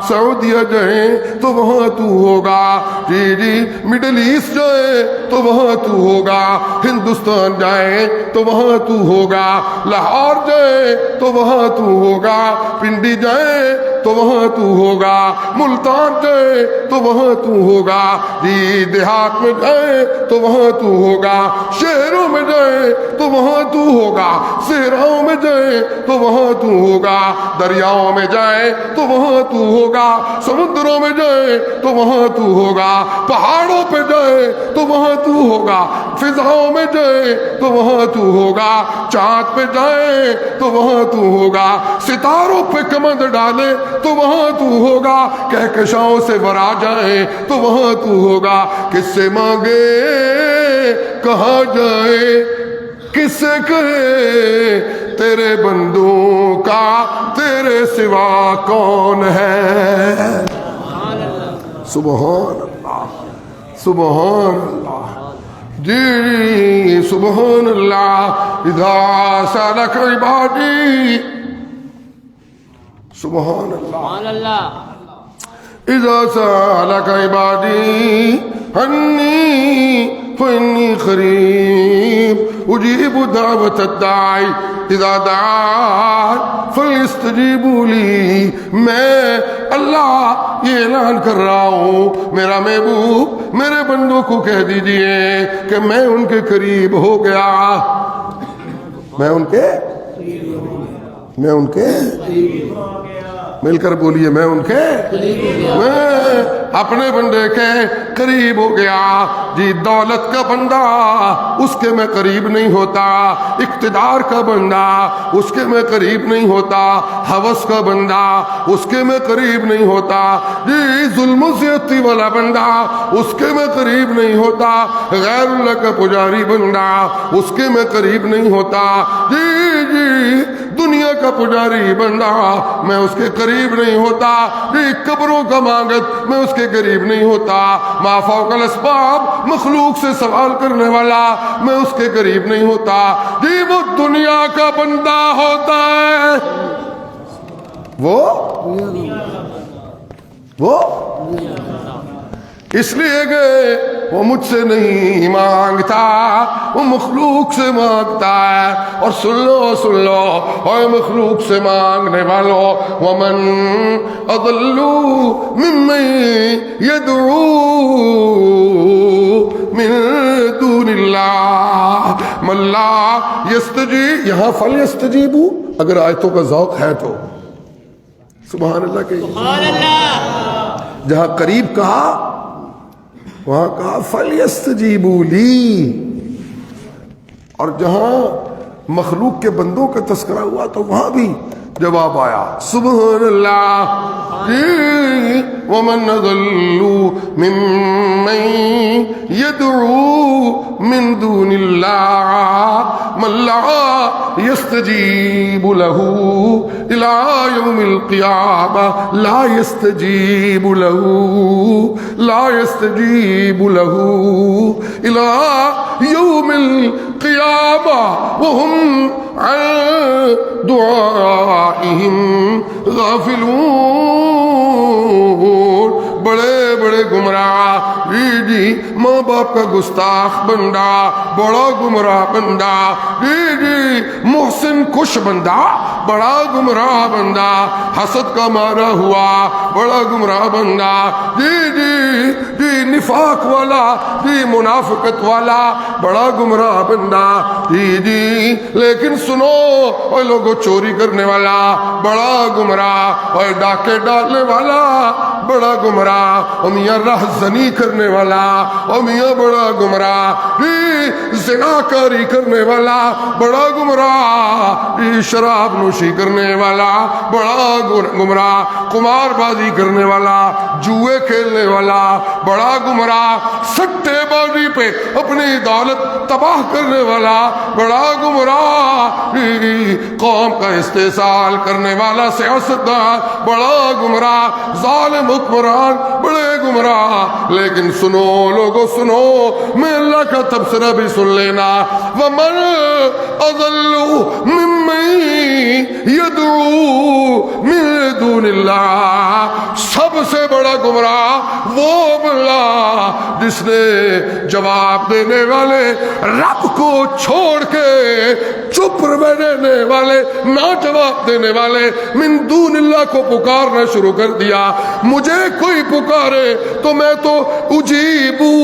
سعودیہ جائیں تو وہاں تو ہوگا، جی مڈل ایسٹ جائیں تو وہاں تو ہوگا، ہندوستان جائیں تو وہاں تو ہوگا، لاہور جائیں تو وہاں تو ہوگا، پنڈی جائیں تو وہاں تو ہوگا، ملتان جائیں تو وہاں تو ہوگا، جی دیہات میں جائیں تو وہاں تو ہوگا، شہروں میں جائیں تو وہاں تو ہوگا، صحراؤں میں جائیں تو وہاں تو ہوگا، دریاؤں میں جائیں تو وہاں تو ہوگا، سمندروں میں جائیں تو وہاں تو ہوگا، پہاڑوں پہ جائیں تو وہاں تو ہوگا، فضاؤں میں جائیں تو وہاں تو ہوگا، چاند پہ جائیں تو وہاں تو ہوگا، ستاروں پہ کمند ڈالیں تو وہاں تو ہوگا، کہکشاؤں سے برا جائیں تو وہاں تو ہوگا. کس سے مانگے کہاں جائیں، کس سے کہے تیرے بندوں کا تیرے سوا کون ہے. سبحان اللہ سبحان اللہ. جی سبحان اللہ. اذا سالک عبادی سبحان اللہ. اذا سالک عبادی انی فإنی قریب اجیب دعوت الداعی اذا دعان فلیستجیبوا لی. میں اللہ یہ اعلان کر رہا ہوں، میرا محبوب میرے بندوں کو کہہ دیجئے کہ میں ان کے قریب ہو گیا، میں ان کے مل کر بولیے میں ان کے میں اپنے بندے کے قریب ہو گیا جی. دولت کا بندہ اس کے میں قریب نہیں ہوتا, اقتدار کا بندہ اس کے میں قریب نہیں ہوتا, ہوس کا بندہ اس کے میں قریب نہیں ہوتا جی, ظلم و زیادتی والا بندہ اس کے میں قریب نہیں ہوتا, غیر اللہ کا پجاری بندہ اس کے میں قریب نہیں ہوتا جی جی, دنیا کا پجاری بندہ میں اس کے قریب نہیں ہوتا جی, قبروں کا مانگت میں اس کے قریب نہیں ہوتا, ما فوق الاسباب مخلوق سے سوال کرنے والا میں اس کے قریب نہیں ہوتا جی, وہ دنیا کا بندہ ہوتا ہے, وہ اس لیے کہ وہ مجھ سے نہیں مانگتا, وہ مخلوق سے مانگتا ہے. اور سن لو اور مخلوق سے مانگنے والوں, ومن اضل ممن يدعو من دون اللہ من لا یستجیب. یہاں فلیستجیبوا اگر آیتوں کا ذوق ہے تو سبحان اللہ کہ سبحان اللہ. جہاں قریب کہا وہاں کہا فَلْيَسْتَجِيبُوا لِي, اور جہاں مخلوق کے بندوں کا تذکرہ ہوا تو وہاں بھی جواب آیا سبحان اللہ. وَمَنْ أَضَلُّ مِمَّنْ يَدْعُو مِنْ دُونِ اللَّهِ مَنْ لَا يَسْتَجِيبُ لَهُ إِلَى يَوْمِ الْقِيَامَةِ لَا يَسْتَجِيبُ لَهُ إِلَى يَوْمِ الْقِيَامَةِ وَهُمْ عَنْ دُعَائِهِمْ غَافِلُونَ. بڑے بڑے گمراہ جی, ماں باپ کا گستاخ بندہ بڑا گمراہ بندہ جی, محسن خوش بندہ بڑا گمراہ بندہ, حسد کا مارا ہوا بڑا گمراہ بندہ جی, نفاق والا جی, منافقت والا بڑا گمراہ بندہ جی. لیکن سنو اور لوگوں, چوری کرنے والا بڑا گمراہ, اور ڈاکے ڈالنے والا بڑا گمراہ, اور میاں رہزنی کرنے والا اور میاں بڑا گمراہ, زناکاری کرنے والا بڑا گمراہ, شراب نوشی کرنے والا بڑا گمراہ, قمار بازی کرنے والا, جوئے کھیلنے والا بڑا گمراہ, سٹے بازی پہ اپنی دولت تباہ کرنے والا بڑا گمراہ, قوم کا استحصال کرنے والا سیاستدان بڑا گمراہ, ظالم حکمران بڑے گمراہ. لیکن سنو لوگوں سنو, میں اللہ کا تبصرہ بھی سن لینا. وَمَنْ أَضَلُّ مِمَّنْ يَدْعُو مِن دُونِ اللَّهِ, سب سے بڑا گمراہ وہ بندہ جس نے جواب دینے والے رب کو چھوڑ کے چپ رہنے والے, نہ جواب دینے والے من دون اللہ کو پکارنا شروع کر دیا. مجھے کوئی پکارے تو میں تو اجیبو,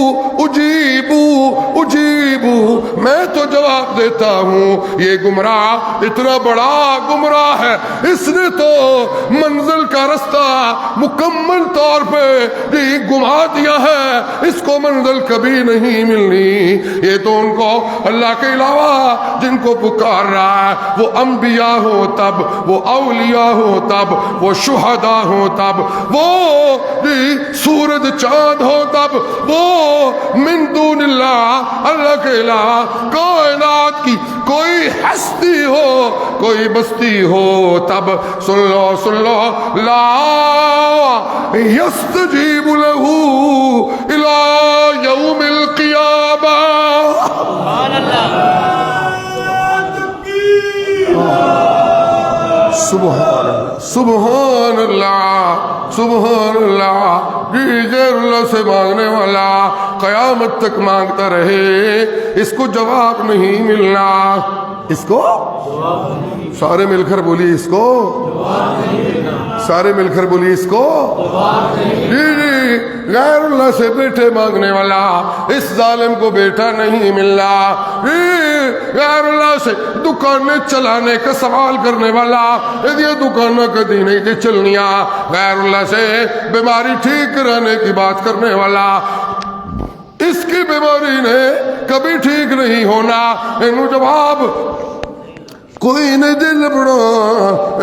میں تو جواب دیتا ہوں. یہ گمراہ اتنا بڑا گمراہ ہے, اس نے تو منزل کا رستہ مکمل طور پہ گما دیا ہے, اس کو منزل کبھی نہیں ملنی. یہ تو ان کو اللہ کے علاوہ جن کو پکار رہا ہے وہ انبیاء ہو تب, وہ اولیاء ہو تب, وہ شہداء ہو تب, وہ سورج چاند ہو تب, وہ من دون اللہ اللہ کے علاوہ کائنات کی کوئی ہستی ہو, کوئی بستی ہو تب. سن لو لا یستجیب لہ الی یوم القیامہ. سبحان اللہ. سبحان اللہ, سبحان اللہ. غیر اللہ سے مانگنے والا قیامت تک مانگتا رہے, اس کو جواب نہیں ملنا. اس کو سارے مل کر بولیے, اس کو سارے مل کر بولیے, اس کو جی غیر اللہ سے بیٹے مانگنے والا اس ظالم کو بیٹا نہیں مل رہا، غیر اللہ سے دکانیں چلانے کا سوال کرنے والا یہ دکانیں کدی نہیں تھی چلنیا، غیر اللہ سے بیماری ٹھیک کرانے کی بات کرنے والا اس کی بیماری نے کبھی ٹھیک نہیں ہونا، انہوں جواب کوئی نہیں دے لبڑا،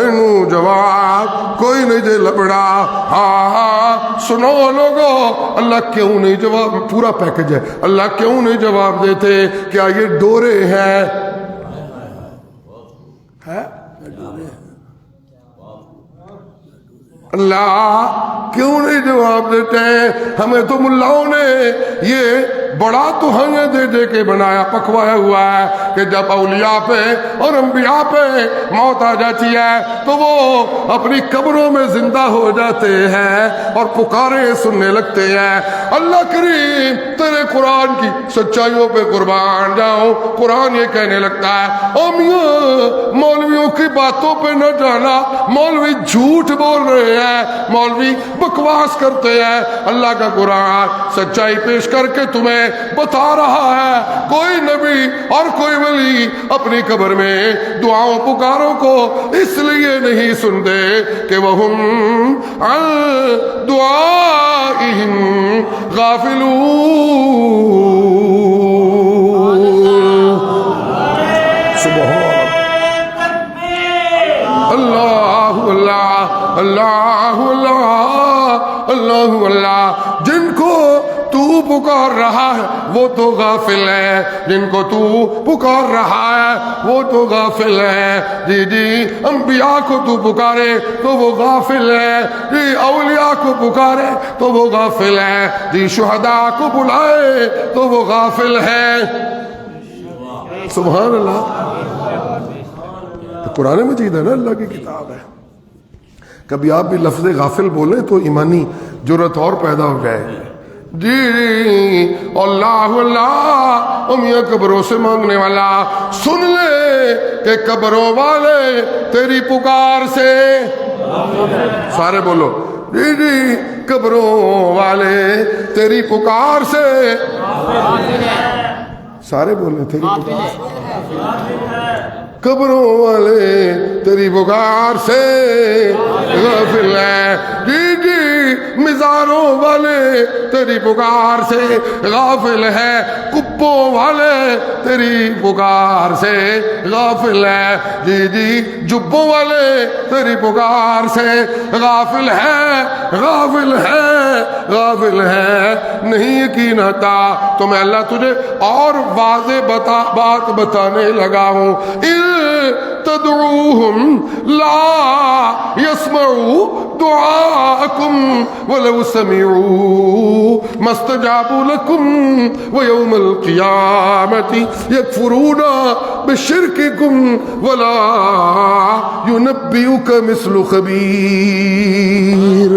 انہوں جواب کوئی نہیں دے لبڑا۔ ہاں سنو لوگو، اللہ کیوں نہیں جواب، پورا پیکج ہے، اللہ کیوں نہیں جواب دیتے؟ کیا یہ ڈورے ہیں؟ اللہ کیوں نہیں جواب دیتے؟ ہمیں تو ملاؤں نے یہ بڑا تو ہمیں دے دے کے بنایا پکوایا ہوا ہے کہ جب اولیاء پہ اور انبیاء پہ موت آ جاتی ہے تو وہ اپنی قبروں میں زندہ ہو جاتے ہیں اور پکارے سننے لگتے ہیں۔ اللہ کریم تیرے قرآن کی سچائیوں پہ قربان جاؤں، قرآن یہ کہنے لگتا ہے او میاں مولویوں کی باتوں پہ نہ جانا، مولوی جھوٹ بول رہے ہیں، مولوی بکواس کرتے ہیں۔ اللہ کا قرآن سچائی پیش کر کے تمہیں بتا رہا ہے کوئی نبی اور کوئی ولی اپنی قبر میں دعاؤں پکاروں کو اس لیے نہیں سنتے کہ وہم عن دعائہم غافلون۔ سبحان اللہ اللہ اللہ اللہ اللہ اللہ۔ جن کو تو پکار رہا ہے وہ تو غافل ہے، جن کو تو پکار رہا ہے وہ تو غافل ہے۔ جی جی انبیاء کو تو پکارے تو وہ غافل ہے، جی اولیاء کو پکارے تو وہ غافل ہے، جی شہداء کو بلائے تو وہ غافل ہے۔ سبحان اللہ۔ قرآن مجید ہے نا، اللہ کی کتاب ہے۔ کبھی آپ بھی لفظ غافل بولیں تو ایمانی جرت اور پیدا ہو جائے گی۔ جی اللہ اللہ امیہ قبروں سے مانگنے والا سن لے کہ قبروں والے تیری پکار سے، سارے بولو جی جی قبروں والے تیری پکار سے، سارے بولے تیری قبروں والے تیری پکار سے غافل ہے۔ جی جی مزاروں والے تیری پکار سے غافل ہے، کپوں والے تیری پکار سے غافل ہے، جی جی جبوں والے تیری پکار سے غافل ہے، غافل ہے، غافل ہے۔ نہیں یقین آتا تو میں اللہ تجھے اور واضح بات بتانے لگا ہوں۔ تدعوهم لا يسمعوا دعاءكم ولو سمعوا ما استجابوا لكم ويوم القيامة يكفرون بشرككم ولا ينبئك مثل خبير۔